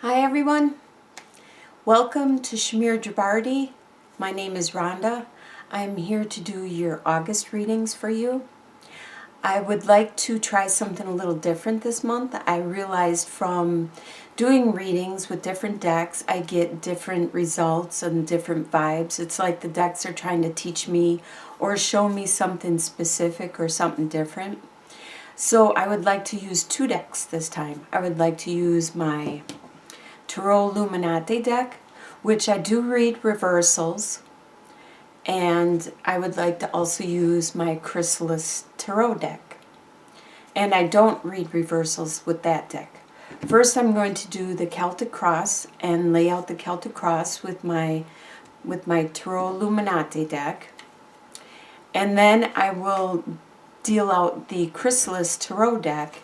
Hi everyone, welcome to Shamir Jabardi. My name is Rhonda. I'm here to do your August readings for you. I would like to try something a little different this month. I realized from doing readings with different decks, I get different results and different vibes. It's like the decks are trying to teach me or show me something specific or something different. So I would like to use two decks this time. I would like to use my Illuminati deck, which I do read reversals, and I would like to also use my Chrysalis tarot deck. And I don't read reversals with that deck. First I'm going to do the Celtic Cross and lay out the Celtic Cross with my Illuminati deck. And then I will deal out the Chrysalis tarot deck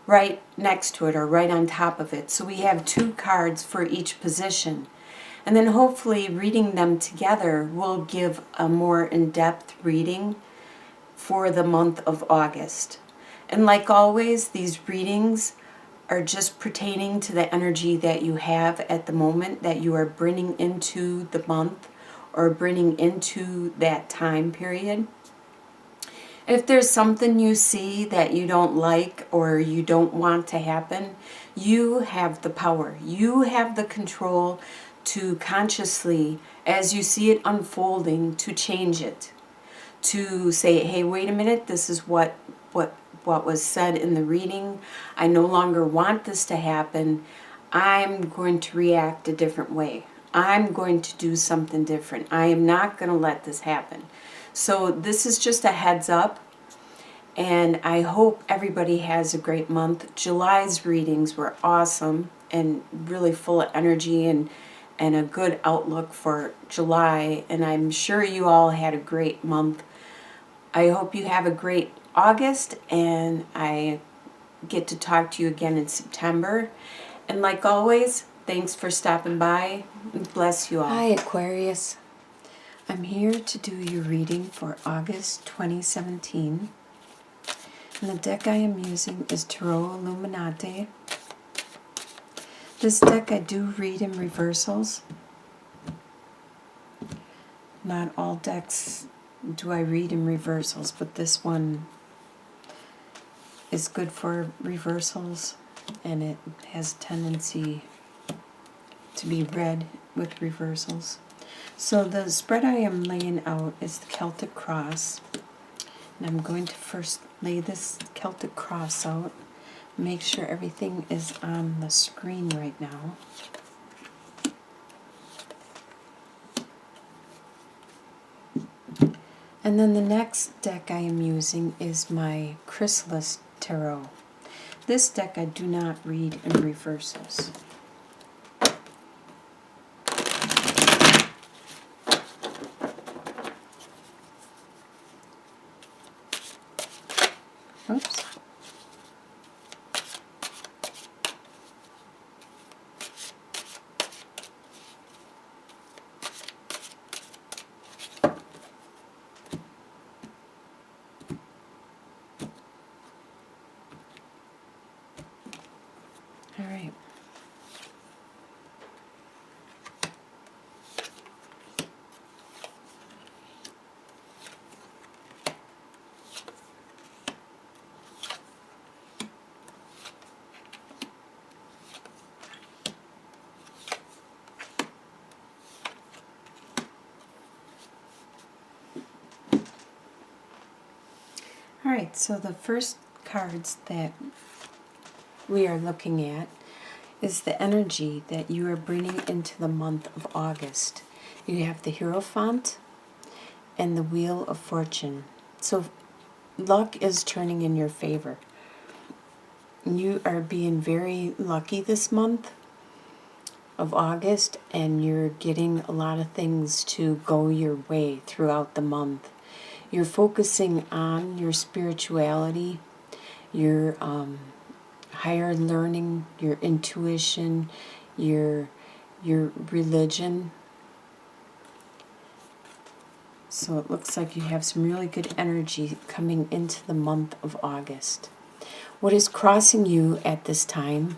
right next to it or right on top of it. So we have two cards for each position. And then hopefully reading them together will give a more in-depth reading for the month of August. And like always, these readings are just pertaining to the energy that you have at the moment, that you are bringing into the month or bringing into that time period. If there's something you see that you don't like or you don't want to happen, you have the power. You have the control to consciously, as you see it unfolding, to change it. To say, hey, wait a minute, this is what was said in the reading. I no longer want this to happen. I'm going to react a different way. I'm going to do something different. I am not going to let this happen. So this is just a heads up, and I hope everybody has a great month. July's readings were awesome and really full of energy and a good outlook for July, and I'm sure you all had a great month. I hope you have a great August, and I get to talk to you again in September. And like always, thanks for stopping by. Bless you all. Hi, Aquarius. I'm here to do your reading for August 2017. And the deck I am using is Tarot Illuminati. This deck I do read in reversals. Not all decks do I read in reversals, but this one is good for reversals, and it has a tendency to be read with reversals. So the spread I am laying out is the Celtic Cross. And I'm going to first lay this Celtic Cross out. Make sure everything is on the screen right now. And then the next deck I am using is my Chrysalis Tarot. This deck I do not read in reversals. Oops. All right. Alright, so the first cards that we are looking at is the energy that you are bringing into the month of August. You have the Hierophant and the Wheel of Fortune. So luck is turning in your favor. You are being very lucky this month of August, and you're getting a lot of things to go your way throughout the month. You're focusing on your spirituality, your higher learning, your intuition, your religion. So it looks like you have some really good energy coming into the month of August. What is crossing you at this time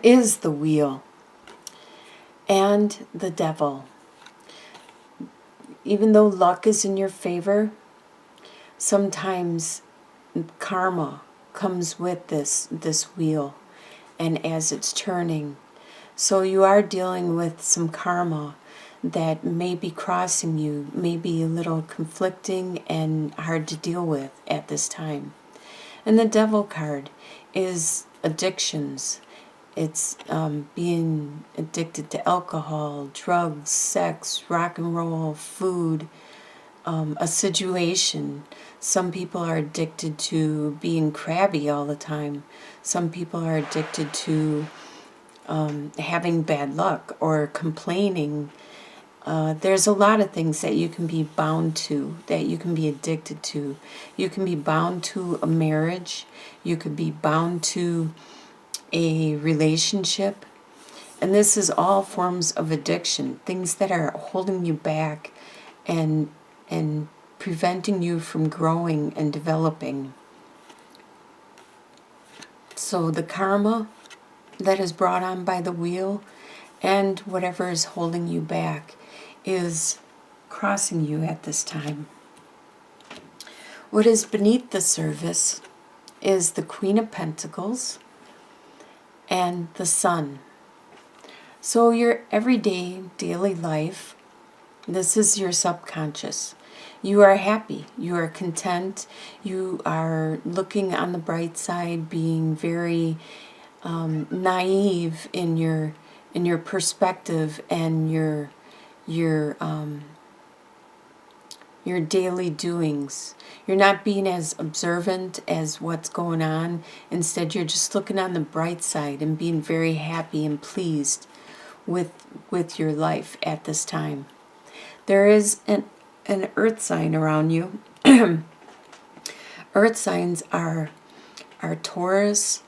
is the wheel and the devil. Even though luck is in your favor, sometimes karma comes with this wheel and as it's turning. So you are dealing with some karma that may be crossing you, may be a little conflicting and hard to deal with at this time. And the devil card is addictions. It's being addicted to alcohol, drugs, sex, rock and roll, food, a situation. Some people are addicted to being crabby all the time. Some people are addicted to having bad luck or complaining. There's a lot of things that you can be bound to, that you can be addicted to. You can be bound to a marriage. You could be bound to a relationship. And this is all forms of addiction, things that are holding you back and preventing you from growing and developing. So the karma that is brought on by the wheel and whatever is holding you back is crossing you at this time. What is beneath the surface is the Queen of Pentacles and the Sun. So your everyday, daily life, this is your subconscious. You are happy, you are content, you are looking on the bright side, being very naive in your perspective and your daily doings. You're not being as observant as what's going on. Instead, you're just looking on the bright side and being very happy and pleased with your life at this time. There is an earth sign around you. Earth signs are Taurus,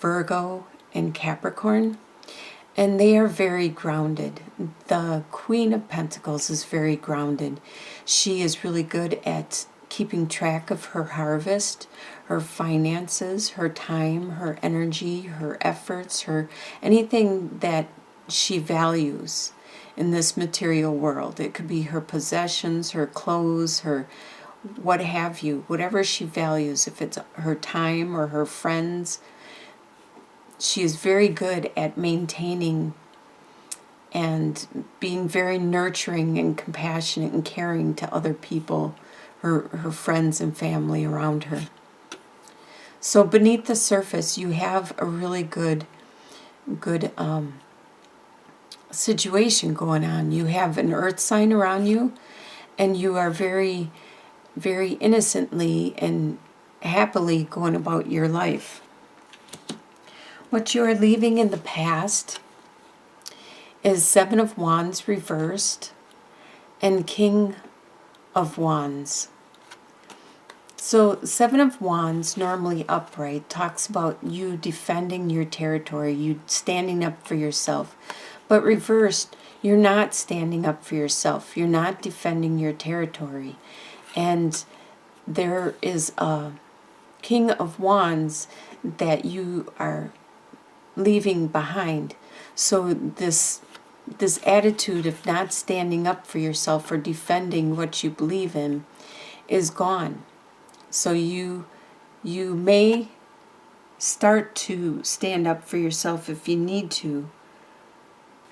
Virgo, and Capricorn, and they are very grounded. The Queen of Pentacles is very grounded. She is really good at keeping track of her harvest, her finances, her time, her energy, her efforts, her anything that she values in this material world. It could be her possessions, her clothes, her what have you, whatever she values, if it's her time or her friends. She is very good at maintaining and being very nurturing and compassionate and caring to other people, her friends and family around her. So beneath the surface, you have a really good situation going on. You have an earth sign around you, and you are very, very innocently and happily going about your life. What you are leaving in the past is Seven of Wands reversed and King of Wands. So Seven of Wands, normally upright, talks about you defending your territory, you standing up for yourself. But reversed, you're not standing up for yourself. You're not defending your territory. And there is a King of Wands that you are leaving behind. So this attitude of not standing up for yourself or defending what you believe in is gone. So you may start to stand up for yourself if you need to,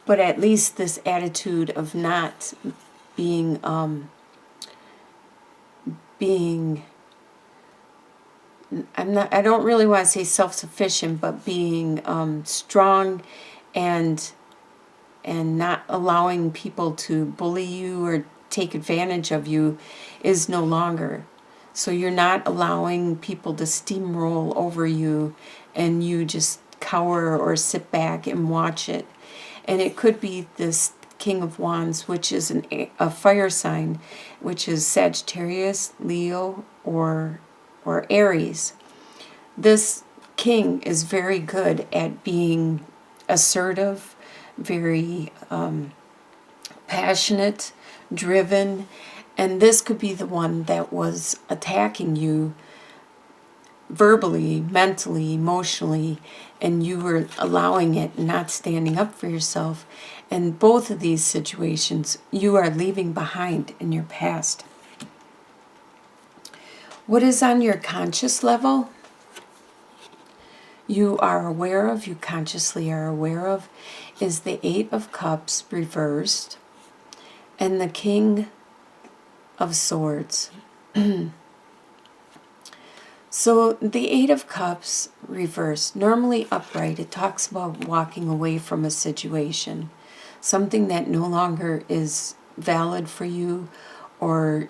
but at least this attitude of not being I don't really want to say self-sufficient, but being strong and not allowing people to bully you or take advantage of you is no longer. So you're not allowing people to steamroll over you and you just cower or sit back and watch it. And it could be this King of Wands, which is a fire sign, which is Sagittarius, Leo, or Aries. This king is very good at being assertive, very passionate, driven, and this could be the one that was attacking you verbally, mentally, emotionally, and you were allowing it, not standing up for yourself. And both of these situations you are leaving behind in your past. What is on your conscious level, you are aware of, you consciously are aware of, is the Eight of Cups reversed and the King of Swords. So the Eight of Cups reversed, normally upright, it talks about walking away from a situation, something that no longer is valid for you, or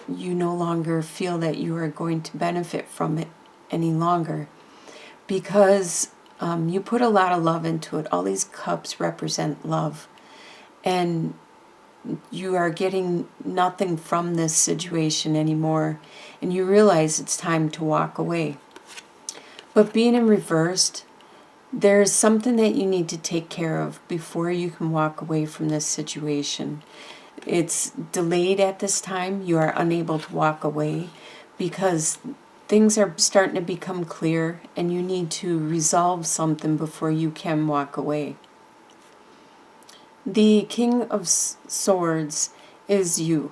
you no longer feel that you are going to benefit from it any longer, because you put a lot of love into it. All these cups represent love, and you are getting nothing from this situation anymore, and you realize it's time to walk away. But being in reversed, there's something that you need to take care of before you can walk away from this situation. It's delayed at this time. You are unable to walk away because things are starting to become clear, and you need to resolve something before you can walk away. The King of Swords is you,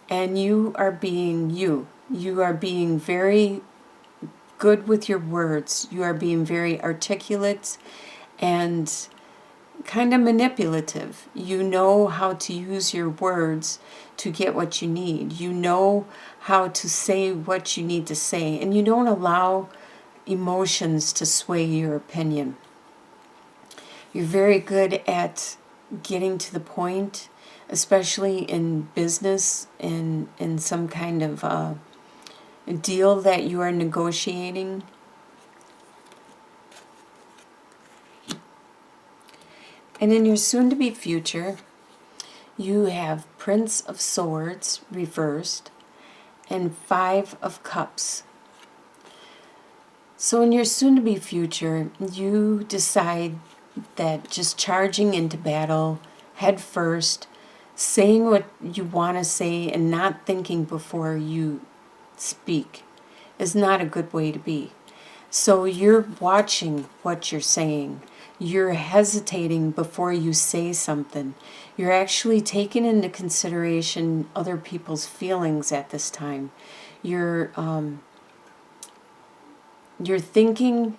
and you are being you. You are being very good with your words. You are being very articulate and kind of manipulative. You know how to use your words to get what you need. You know how to say what you need to say, and you don't allow emotions to sway your opinion. You're very good at getting to the point, especially in business and in some kind of a deal that you are negotiating. And in your soon-to-be future, you have Prince of Swords reversed and Five of Cups. So in your soon-to-be future, you decide that just charging into battle head first, saying what you want to say and not thinking before you speak is not a good way to be. So you're watching what you're saying. You're hesitating before you say something. You're actually taking into consideration other people's feelings at this time. You're thinking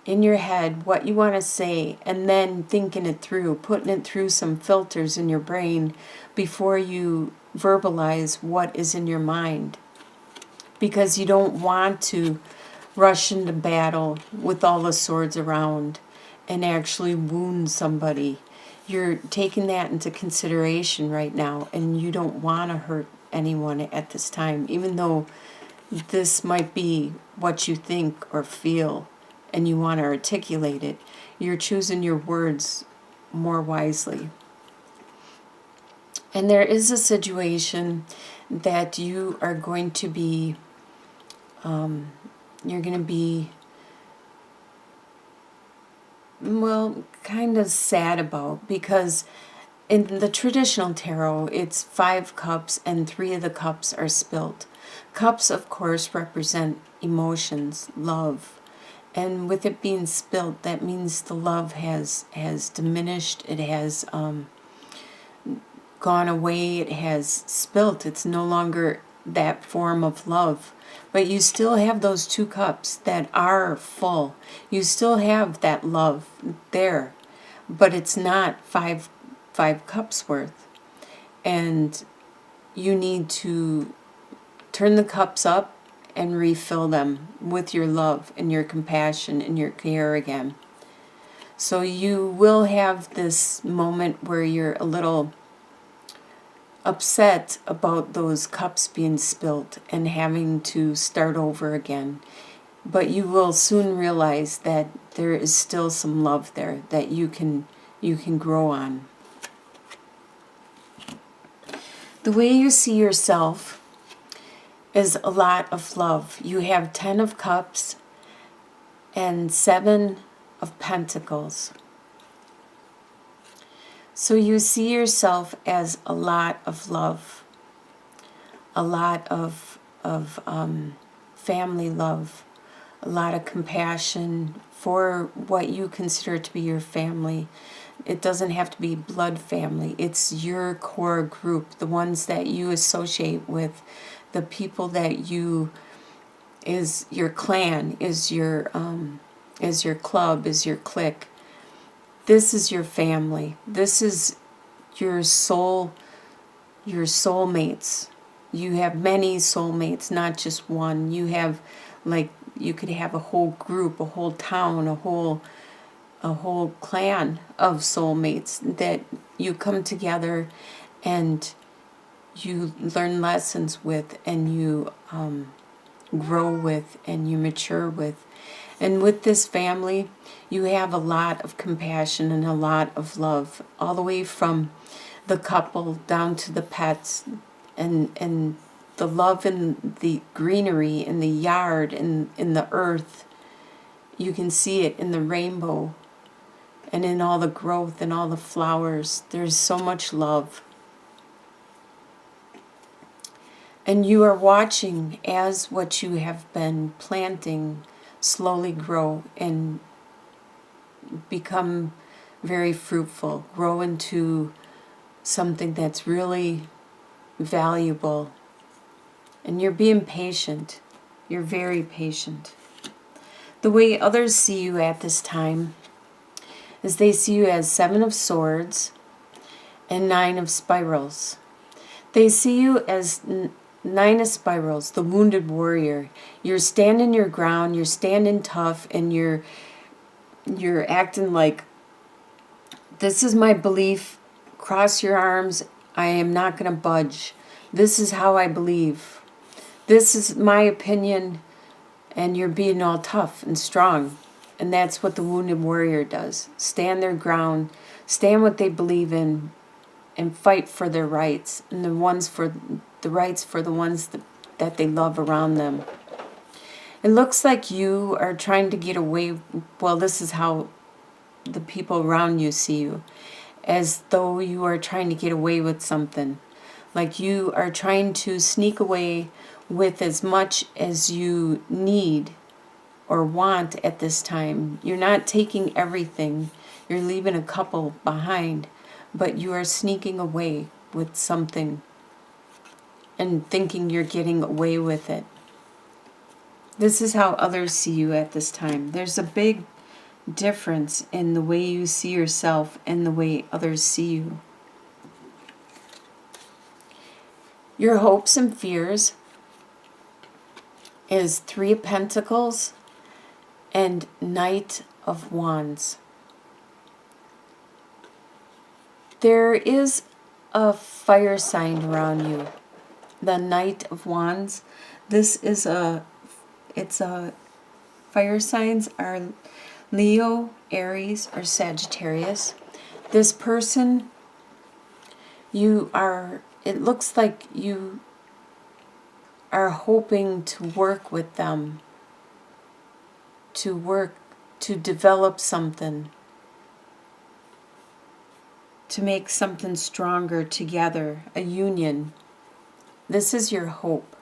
in your head what you want to say, and then thinking it through, putting it through some filters in your brain before you verbalize what is in your mind. Because you don't want to rush into battle with all the swords around and actually wound somebody. You're taking that into consideration right now, and you don't want to hurt anyone at this time, even though this might be what you think or feel and you want to articulate it. You're choosing your words more wisely. And there is a situation that you are going to be kind of sad about, because in the traditional tarot, it's 5 cups and 3 of the cups are spilt. Cups, of course, represent emotions, love. And with it being spilt, that means the love has diminished. It has gone away. It has spilt. It's no longer that form of love. But you still have those 2 cups that are full. You still have that love there. But it's not five cups worth. And you need to turn the cups up and refill them with your love and your compassion and your care again. So you will have this moment where you're a little upset about those cups being spilt and having to start over again. But you will soon realize that there is still some love there that you can grow on. The way you see yourself is a lot of love. You have 10 of Cups and 7 of Pentacles. So you see yourself as a lot of love, a lot of family love, a lot of compassion for what you consider to be your family. It doesn't have to be blood family. It's your core group, the ones that you associate with, the people that you, is your clan, is your club, is your clique. This is your family. This is your soulmates. You have many soulmates, not just one. You have, like, you could have a whole group, a whole town, a whole clan of soulmates that you come together and you learn lessons with, and you grow with, and you mature with. And with this family, you have a lot of compassion and a lot of love, all the way from the couple down to the pets, and the love in the greenery, in the yard, in the earth. You can see it in the rainbow and in all the growth and all the flowers. There's so much love. And you are watching as what you have been planting slowly grow and become very fruitful, grow into something that's really valuable. And you're being patient. You're very patient. The way others see you at this time is they see you as 7 of Swords and 9 of Spirals. They see you as 9 of Spirals, the wounded warrior. You're standing your ground, you're standing tough, and you're acting like, this is my belief, cross your arms, I am not going to budge. This is how I believe. This is my opinion, and you're being all tough and strong. And that's what the wounded warrior does. Stand their ground, stand what they believe in, and fight for their rights, and the ones for the rights for the ones that they love around them. It looks like you are trying to get away. Well, this is how the people around you see you, as though you are trying to get away with something. Like you are trying to sneak away with as much as you need or want at this time. You're not taking everything. You're leaving a couple behind, but you are sneaking away with something and thinking you're getting away with it. This is how others see you at this time. There's a big difference in the way you see yourself and the way others see you. Your hopes and fears is 3 of Pentacles and Knight of Wands. There is a fire sign around you. The Knight of Wands. This is fire signs are Leo, Aries, or Sagittarius. This person, it looks like you are hoping to work with them, to develop something, to make something stronger together, a union. This is your hope.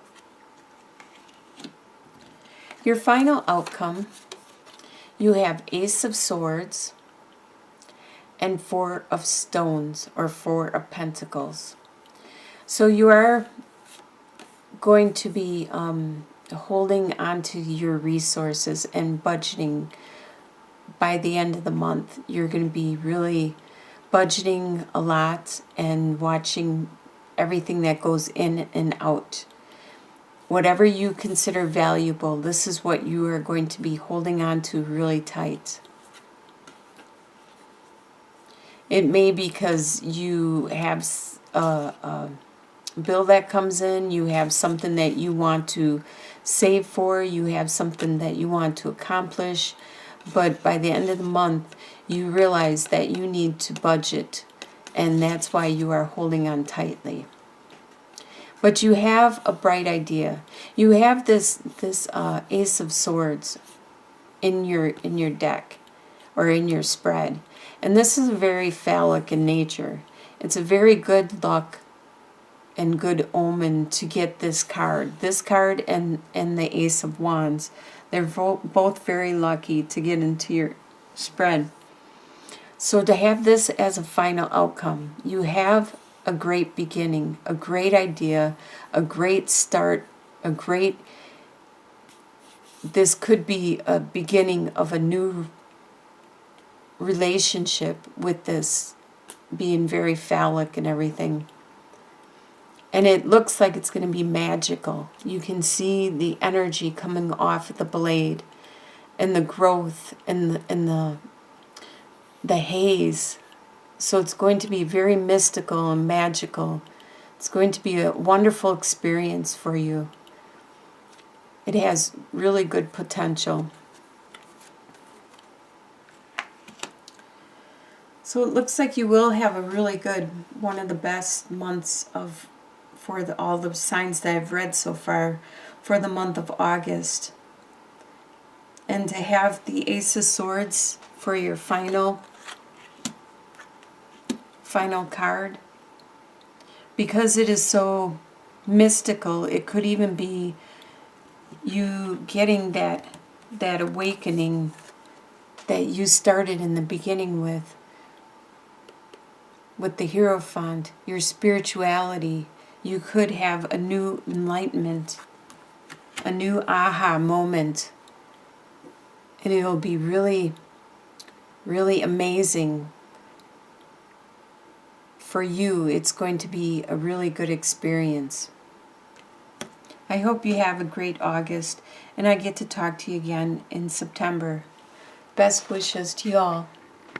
Your final outcome, you have Ace of Swords and 4 of Stones, or 4 of Pentacles. So you are going to be holding on to your resources and budgeting. By the end of the month, you're going to be really budgeting a lot and watching everything that goes in and out. Whatever you consider valuable, this is what you are going to be holding on to really tight. It may be because you have a bill that comes in, you have something that you want to save for, you have something that you want to accomplish, but by the end of the month, you realize that you need to budget, and that's why you are holding on tightly. But you have a bright idea. You have this Ace of Swords in your deck or in your spread. And this is very phallic in nature. It's a very good luck and good omen to get this card. This card and the Ace of Wands. They're both very lucky to get into your spread. So to have this as a final outcome, you have a great beginning, a great idea, a great start, this could be a beginning of a new relationship with this being very phallic and everything. And it looks like it's going to be magical. You can see the energy coming off the blade and the growth and the haze. So it's going to be very mystical and magical. It's going to be a wonderful experience for you. It has really good potential. So it looks like you will have a really good, one of the best months for all the signs that I've read so far for the month of August. And to have the Ace of Swords for your final card, because it is so mystical, it could even be you getting that awakening that you started in the beginning with the Hierophant, your spirituality. You could have a new enlightenment, a new aha moment, and it'll be really, really amazing for you. It's going to be a really good experience. I hope you have a great August, and I get to talk to you again in September. Best wishes to you all.